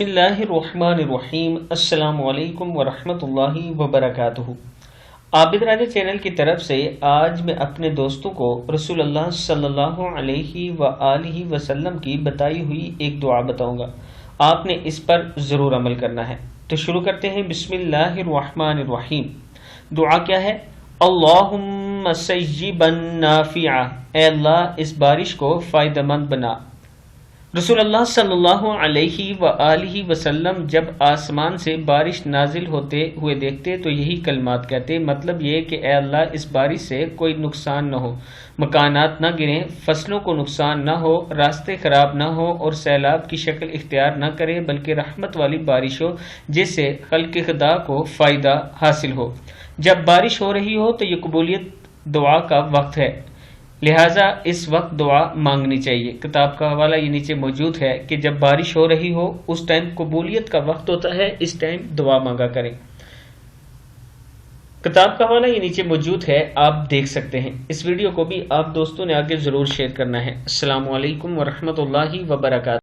بسم اللہ الرحمن الرحیم۔ السلام علیکم ورحمۃ اللہ وبرکاتہ۔ عابد راجہ چینل کی طرف سے آج میں اپنے دوستوں کو رسول اللہ صلی اللہ علیہ وآلہ وسلم کی بتائی ہوئی ایک دعا بتاؤں گا، آپ نے اس پر ضرور عمل کرنا ہے۔ تو شروع کرتے ہیں۔ بسم اللہ الرحمن الرحیم۔ دعا کیا ہے؟ اللہم سیبا نافعا، اے اللہ اس بارش کو فائدہ مند بنا۔ رسول اللہ صلی اللہ علیہ وآلہ وسلم جب آسمان سے بارش نازل ہوتے ہوئے دیکھتے تو یہی کلمات کہتے، مطلب یہ کہ اے اللہ اس بارش سے کوئی نقصان نہ ہو، مکانات نہ گریں، فصلوں کو نقصان نہ ہو، راستے خراب نہ ہو اور سیلاب کی شکل اختیار نہ کرے، بلکہ رحمت والی بارش ہو جس سے خلق خدا کو فائدہ حاصل ہو۔ جب بارش ہو رہی ہو تو یہ قبولیت دعا کا وقت ہے، لہٰذا اس وقت دعا مانگنی چاہیے۔ کتاب کا حوالہ یہ نیچے موجود ہے کہ جب بارش ہو رہی ہو اس ٹائم قبولیت کا وقت ہوتا ہے، اس ٹائم دعا مانگا کریں۔ کتاب کا حوالہ یہ نیچے موجود ہے، آپ دیکھ سکتے ہیں۔ اس ویڈیو کو بھی آپ دوستوں نے آگے ضرور شیئر کرنا ہے۔ السلام علیکم ورحمۃ اللہ وبرکاتہ۔